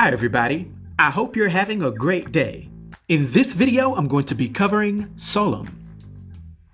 Hi everybody, I hope you're having a great day. In this video, I'm going to be covering Solem.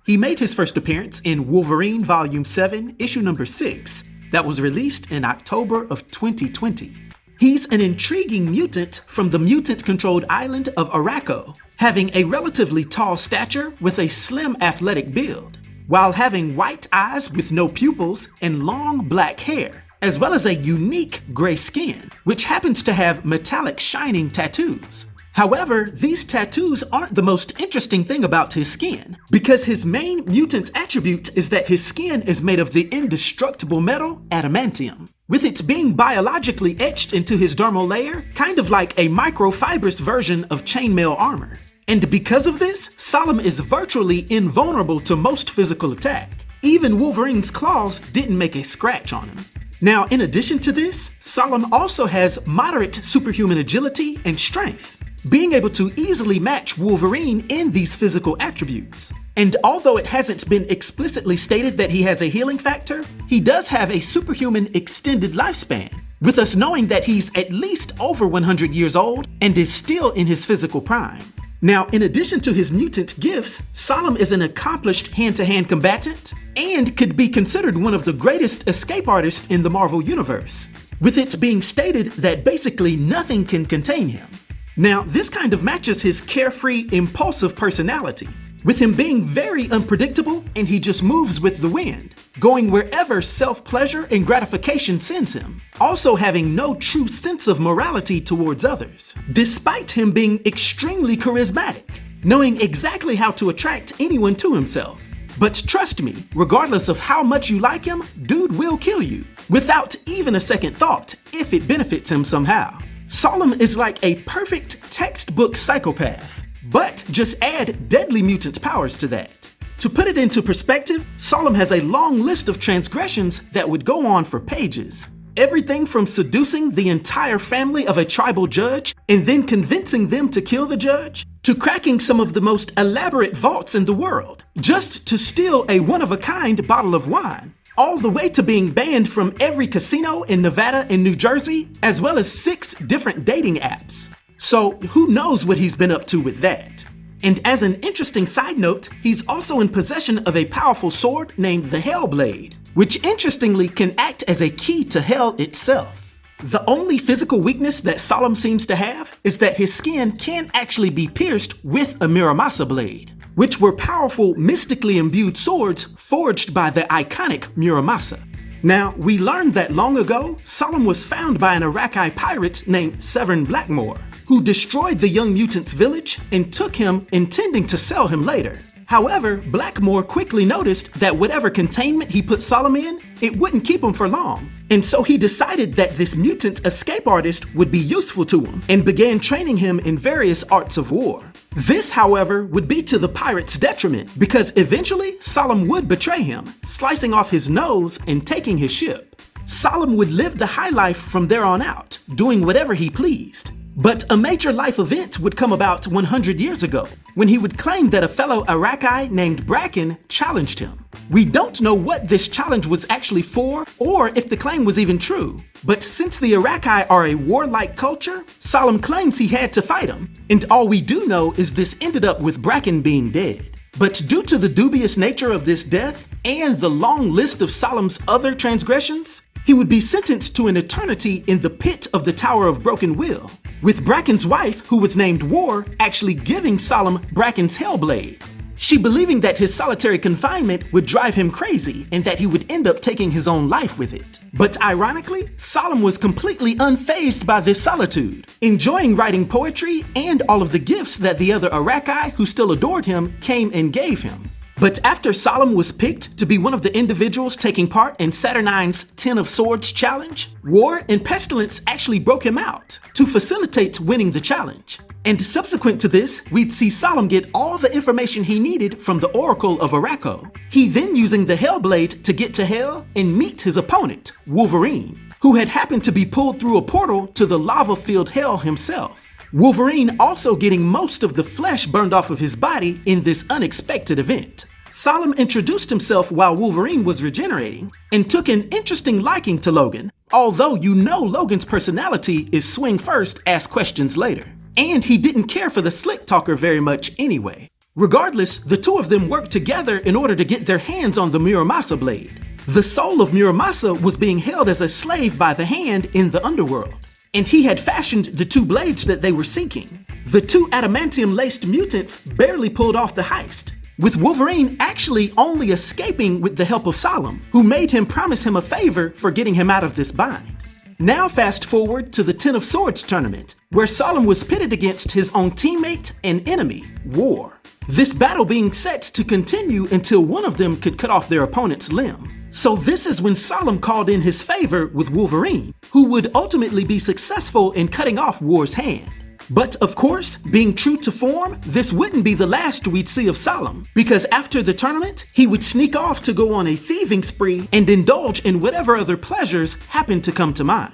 He made his first appearance in Wolverine Volume 7, Issue number 6, that was released in October of 2020. He's an intriguing mutant from the mutant-controlled island of Arakkii, having a relatively tall stature with a slim athletic build, while having white eyes with no pupils and long black hair, as well as a unique gray skin, which happens to have metallic shining tattoos. However, these tattoos aren't the most interesting thing about his skin, because his main mutant attribute is that his skin is made of the indestructible metal Adamantium, with it being biologically etched into his dermal layer, kind of like a microfibrous version of chainmail armor. And because of this, Solem is virtually invulnerable to most physical attack. Even Wolverine's claws didn't make a scratch on him. Now, in addition to this, Solem also has moderate superhuman agility and strength, being able to easily match Wolverine in these physical attributes. And although it hasn't been explicitly stated that he has a healing factor, he does have a superhuman extended lifespan, with us knowing that he's at least over 100 years old and is still in his physical prime. Now, in addition to his mutant gifts, Solem is an accomplished hand-to-hand combatant and could be considered one of the greatest escape artists in the Marvel Universe, with it being stated that basically nothing can contain him. Now, this kind of matches his carefree, impulsive personality, with him being very unpredictable and he just moves with the wind, going wherever self-pleasure and gratification sends him, also having no true sense of morality towards others, despite him being extremely charismatic, knowing exactly how to attract anyone to himself. But trust me, regardless of how much you like him, dude will kill you, without even a second thought, if it benefits him somehow. Solem is like a perfect textbook psychopath, but just add deadly mutant powers to that. To put it into perspective, Solem has a long list of transgressions that would go on for pages. Everything from seducing the entire family of a tribal judge and then convincing them to kill the judge, to cracking some of the most elaborate vaults in the world, just to steal a one-of-a-kind bottle of wine, all the way to being banned from every casino in Nevada and New Jersey, as well as 6 different dating apps. So who knows what he's been up to with that? And as an interesting side note, he's also in possession of a powerful sword named the Hellblade, which interestingly can act as a key to hell itself. The only physical weakness that Solem seems to have is that his skin can actually be pierced with a Muramasa blade, which were powerful, mystically imbued swords forged by the iconic Muramasa. Now, we learned that long ago, Solem was found by an Arakkii pirate named Sevyr Blackmore, who destroyed the young mutant's village and took him, intending to sell him later. However, Blackmore quickly noticed that whatever containment he put Solem in, it wouldn't keep him for long. And so he decided that this mutant escape artist would be useful to him and began training him in various arts of war. This, however, would be to the pirate's detriment, because eventually Solem would betray him, slicing off his nose and taking his ship. Solem would live the high life from there on out, doing whatever he pleased. But a major life event would come about 100 years ago, when he would claim that a fellow Arakkii named Bracken challenged him. We don't know what this challenge was actually for, or if the claim was even true. But since the Arakkii are a warlike culture, Solem claims he had to fight him, and all we do know is this ended up with Bracken being dead. But due to the dubious nature of this death, and the long list of Solem's other transgressions, he would be sentenced to an eternity in the pit of the Tower of Broken Will, with Bracken's wife, who was named War, actually giving Solem Bracken's Hellblade, she believing that his solitary confinement would drive him crazy and that he would end up taking his own life with it. But ironically, Solem was completely unfazed by this solitude, enjoying writing poetry and all of the gifts that the other Arakkii who still adored him came and gave him. But after Solem was picked to be one of the individuals taking part in Saturnine's 10 of Swords challenge, War and Pestilence actually broke him out to facilitate winning the challenge. And subsequent to this, we'd see Solem get all the information he needed from the Oracle of Arakkii. He then using the Hellblade to get to Hell and meet his opponent, Wolverine, who had happened to be pulled through a portal to the lava-filled Hell himself. Wolverine also getting most of the flesh burned off of his body in this unexpected event. Solem introduced himself while Wolverine was regenerating and took an interesting liking to Logan, although you know Logan's personality is swing first, ask questions later. And he didn't care for the slick talker very much anyway. Regardless, the two of them worked together in order to get their hands on the Muramasa blade. The soul of Muramasa was being held as a slave by the Hand in the underworld, and he had fashioned the two blades that they were seeking. The two adamantium-laced mutants barely pulled off the heist, with Wolverine actually only escaping with the help of Solem, who made him promise him a favor for getting him out of this bind. Now fast forward to the Ten of Swords tournament, where Solem was pitted against his own teammate and enemy, War. This battle being set to continue until one of them could cut off their opponent's limb. So this is when Solem called in his favor with Wolverine, who would ultimately be successful in cutting off War's hand. But of course, being true to form, this wouldn't be the last we'd see of Solem, because after the tournament, he would sneak off to go on a thieving spree and indulge in whatever other pleasures happened to come to mind.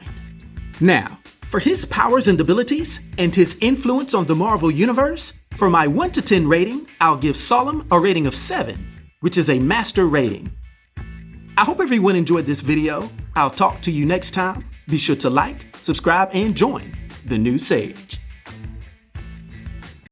Now, for his powers and abilities, and his influence on the Marvel Universe, for my 1 to 10 rating, I'll give Solem a rating of 7, which is a master rating. I hope everyone enjoyed this video. I'll talk to you next time. Be sure to like, subscribe, and join the new Sage.